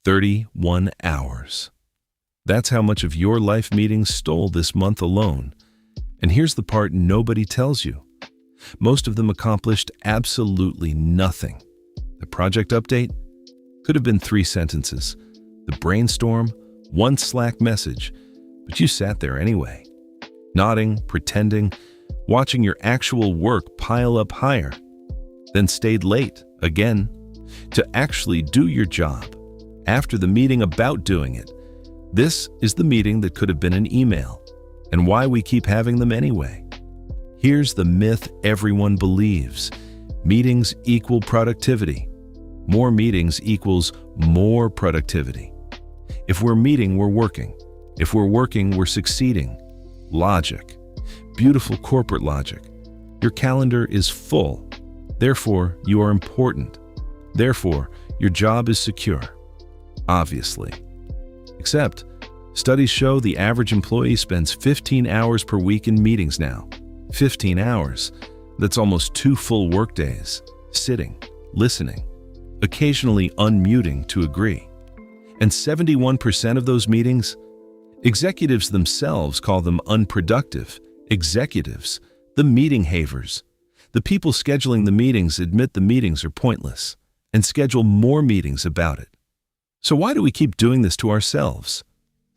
31 hours. That's how much of your life meetings stole this month alone. And here's the part nobody tells you. Most of them accomplished absolutely nothing. The project update could have been 3 sentences. The brainstorm, 1 Slack message, but you sat there anyway, nodding, pretending, watching your actual work pile up higher, then stayed late, again, to actually do your job. After the meeting about doing it, this is the meeting that could have been an email, and why we keep having them anyway. Here's the myth everyone believes. Meetings equal productivity. More meetings equals more productivity. If we're meeting, we're working. If we're working, we're succeeding. Logic. Beautiful corporate logic. Your calendar is full. Therefore, you are important. Therefore, your job is secure. Obviously. Except, studies show the average employee spends 15 hours per week in meetings now. 15 hours. That's almost 2 full workdays. Sitting, listening, occasionally unmuting to agree. And 71% of those meetings, executives themselves call them unproductive. Executives, the meeting havers. The people scheduling the meetings admit the meetings are pointless and schedule more meetings about it. So why do we keep doing this to ourselves?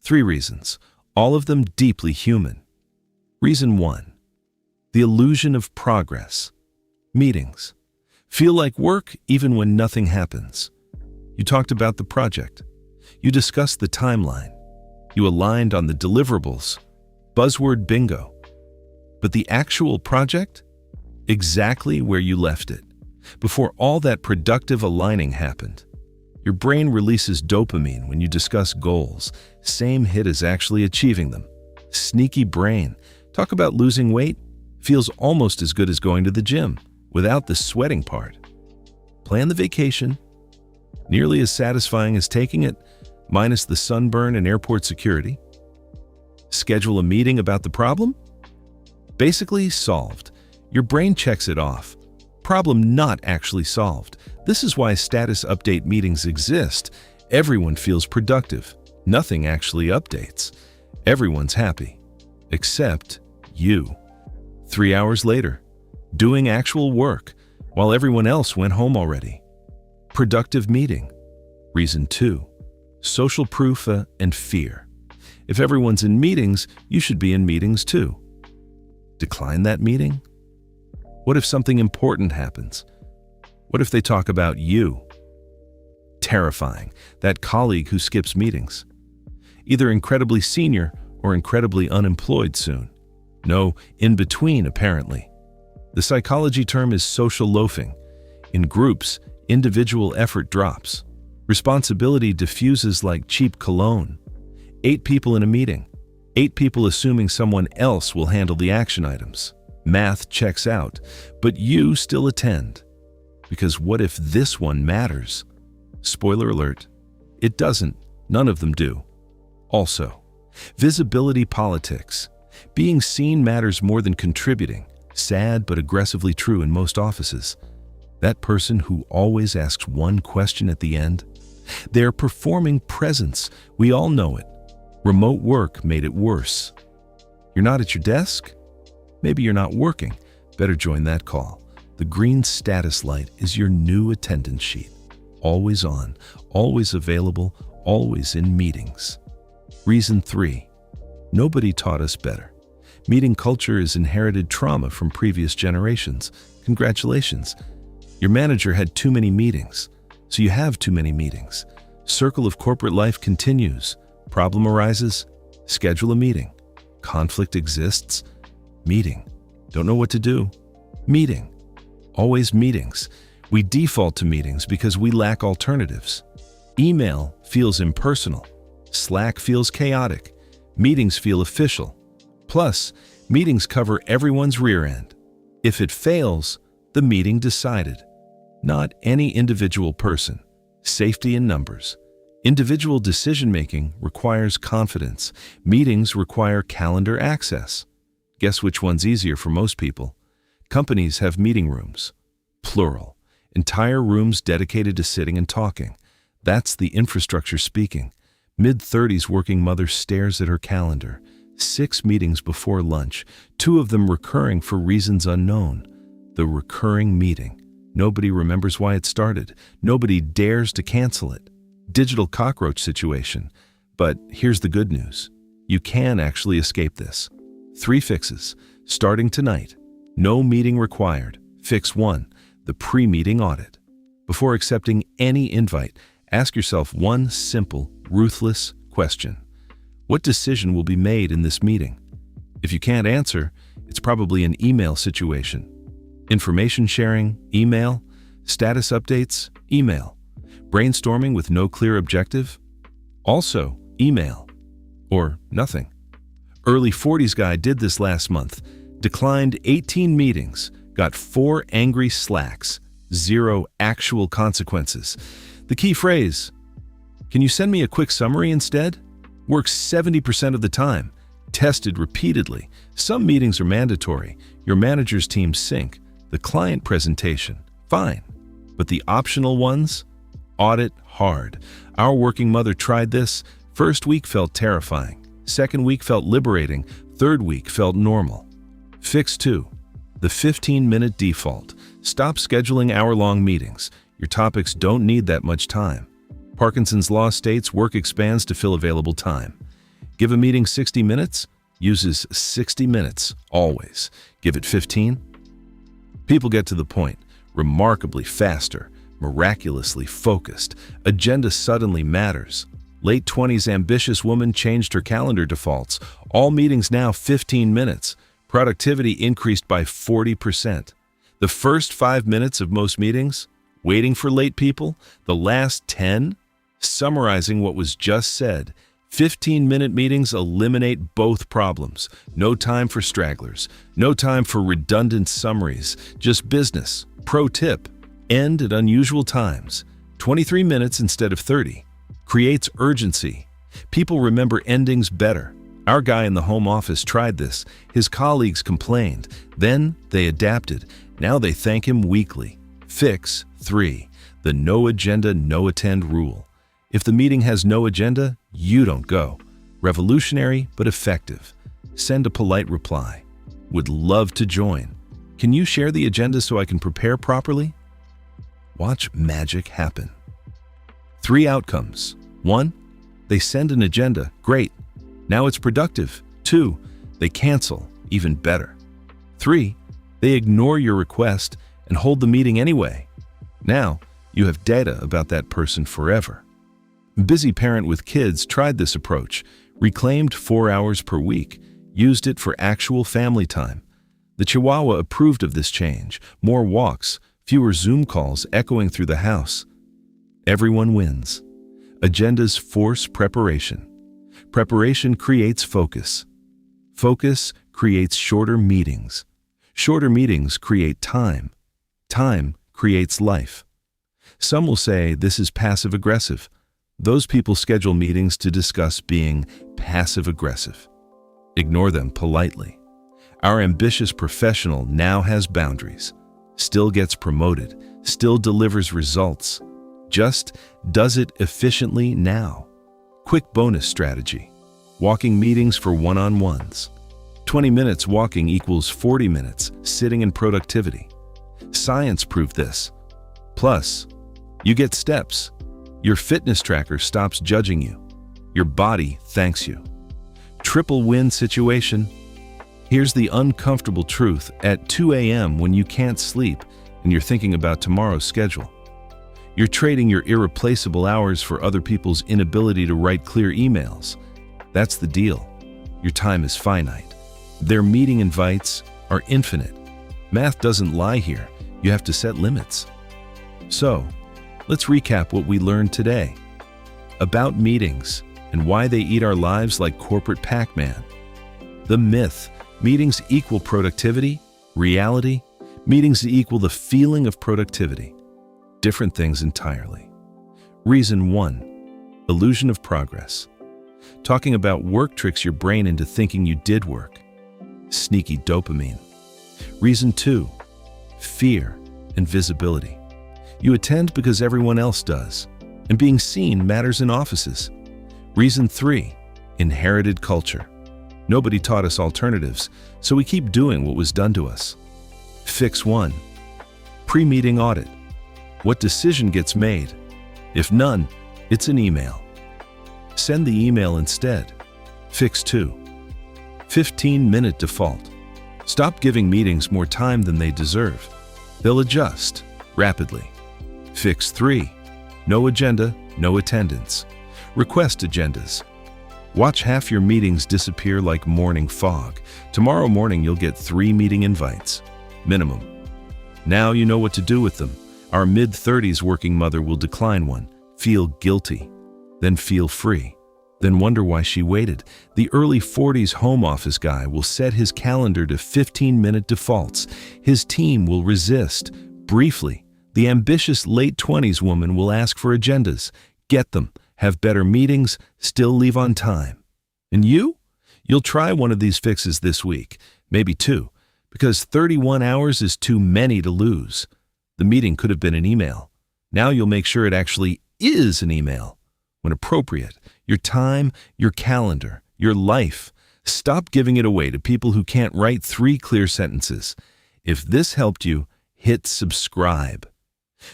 3 reasons, all of them deeply human. Reason 1, the illusion of progress. Meetings feel like work even when nothing happens. You talked about the project. You discussed the timeline. You aligned on the deliverables. Buzzword bingo. But the actual project? Exactly where you left it. Before all that productive aligning happened. Your brain releases dopamine when you discuss goals. Same hit as actually achieving them. Sneaky brain. Talk about losing weight. Feels almost as good as going to the gym, without the sweating part. Plan the vacation. Nearly as satisfying as taking it, minus the sunburn and airport security. Schedule a meeting about the problem? Basically solved. Your brain checks it off. Problem not actually solved. This is why status update meetings exist. Everyone feels productive. Nothing actually updates. Everyone's happy. Except you. 3 hours later, doing actual work, while everyone else went home already. Productive meeting. Reason 2, social proof and fear. If everyone's in meetings, you should be in meetings too. Decline that meeting? What if something important happens? What if they talk about you? Terrifying, that colleague who skips meetings. Either incredibly senior or incredibly unemployed soon. No in-between, apparently. The psychology term is social loafing. In groups, individual effort drops. Responsibility diffuses like cheap cologne. 8 people in a meeting. 8 people assuming someone else will handle the action items. Math checks out, but you still attend. Because what if this one matters? Spoiler alert, it doesn't. None of them do. Also, visibility politics. Being seen matters more than contributing. Sad but aggressively true in most offices. That person who always asks one question at the end. They're performing presence. We all know it. Remote work made it worse. You're not at your desk? Maybe you're not working. Better join that call. The green status light is your new attendance sheet. Always on, always available, always in meetings. Reason 3, nobody taught us better. Meeting culture is inherited trauma from previous generations. Congratulations. Your manager had too many meetings, so you have too many meetings. Circle of corporate life continues. Problem arises, schedule a meeting. Conflict exists, meeting. Don't know what to do, meeting. Always meetings. We default to meetings because we lack alternatives. Email feels impersonal. Slack feels chaotic. Meetings feel official. Plus, meetings cover everyone's rear end. If it fails, the meeting decided. Not any individual person. Safety in numbers. Individual decision-making requires confidence. Meetings require calendar access. Guess which one's easier for most people? Companies have meeting rooms. Plural. Entire rooms dedicated to sitting and talking. That's the infrastructure speaking. Mid-30s working mother stares at her calendar. 6 meetings before lunch, 2 of them recurring for reasons unknown. The recurring meeting. Nobody remembers why it started. Nobody dares to cancel it. Digital cockroach situation. But here's the good news. You can actually escape this. 3 fixes. Starting tonight. No meeting required. Fix 1. The pre-meeting audit. Before accepting any invite, ask yourself one simple, ruthless question. What decision will be made in this meeting? If you can't answer, it's probably an email situation. Information sharing, email. Status updates, email. Brainstorming with no clear objective, also email. Or nothing. Early 40s guy did this last month. Declined 18 meetings, got 4 angry slacks, 0 actual consequences. The key phrase, can you send me a quick summary instead? Works 70% of the time. Tested repeatedly. Some meetings are mandatory. Your manager's team sync. The client presentation, fine. But the optional ones? Audit hard. Our working mother tried this. First week felt terrifying. Second week felt liberating. Third week felt normal. Fix 2. The 15-minute default. Stop scheduling hour-long meetings. Your topics don't need that much time. Parkinson's law states work expands to fill available time. Give a meeting 60 minutes, uses 60 minutes, always. Give it 15. People get to the point, remarkably faster, miraculously focused. Agenda suddenly matters. Late 20s ambitious woman changed her calendar defaults. All meetings now 15 minutes. Productivity increased by 40%. The first 5 minutes of most meetings, waiting for late people. The last 10, summarizing what was just said. 15-minute meetings eliminate both problems. No time for stragglers. No time for redundant summaries. Just business. Pro tip. End at unusual times. 23 minutes instead of 30. Creates urgency. People remember endings better. Our guy in the home office tried this. His colleagues complained. Then they adapted. Now they thank him weekly. Fix 3. The no agenda, no attend rule. If the meeting has no agenda, you don't go. Revolutionary, but effective. Send a polite reply. Would love to join. Can you share the agenda so I can prepare properly? Watch magic happen. 3 outcomes. 1. They send an agenda. Great. Now it's productive. 2. They cancel. Even better. 3. They ignore your request and hold the meeting anyway. Now, you have data about that person forever. Busy parent with kids tried this approach, reclaimed 4 hours per week, used it for actual family time. The Chihuahua approved of this change. More walks, fewer Zoom calls echoing through the house. Everyone wins. Agendas force preparation. Preparation creates focus. Focus creates shorter meetings. Shorter meetings create time. Time creates life. Some will say this is passive-aggressive. Those people schedule meetings to discuss being passive-aggressive. Ignore them politely. Our ambitious professional now has boundaries, still gets promoted, still delivers results, just does it efficiently now. Quick bonus strategy. Walking meetings for one-on-ones. 20 minutes walking equals 40 minutes sitting in productivity. Science proved this. Plus, you get steps. Your fitness tracker stops judging you. Your body thanks you. Triple win situation. Here's the uncomfortable truth at 2 a.m. when you can't sleep and you're thinking about tomorrow's schedule. You're trading your irreplaceable hours for other people's inability to write clear emails. That's the deal. Your time is finite. Their meeting invites are infinite. Math doesn't lie here. You have to set limits. So, let's recap what we learned today about meetings and why they eat our lives like corporate Pac-Man. The myth, meetings equal productivity. Reality, meetings equal the feeling of productivity. Different things entirely. Reason 1, illusion of progress. Talking about work tricks your brain into thinking you did work. Sneaky dopamine. Reason 2, fear and visibility. You attend because everyone else does. And being seen matters in offices. Reason 3, inherited culture. Nobody taught us alternatives, so we keep doing what was done to us. Fix 1, pre-meeting audit. What decision gets made? If none, it's an email. Send the email instead. Fix 2, 15-minute default. Stop giving meetings more time than they deserve. They'll adjust rapidly. Fix 3, no agenda, no attendance. Request agendas. Watch half your meetings disappear like morning fog. Tomorrow morning you'll get 3 meeting invites, minimum. Now you know what to do with them. Our mid-30s working mother will decline one, feel guilty, then feel free, then wonder why she waited. The early 40s home office guy will set his calendar to 15-minute defaults. His team will resist. Briefly, the ambitious late 20s woman will ask for agendas, get them, have better meetings, still leave on time. And you? You'll try one of these fixes this week, maybe 2, because 31 hours is too many to lose. The meeting could have been an email. Now you'll make sure it actually is an email. When appropriate, your time, your calendar, your life. Stop giving it away to people who can't write 3 clear sentences. If this helped you, hit subscribe.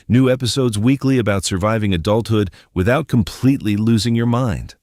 New episodes weekly about surviving adulthood without completely losing your mind.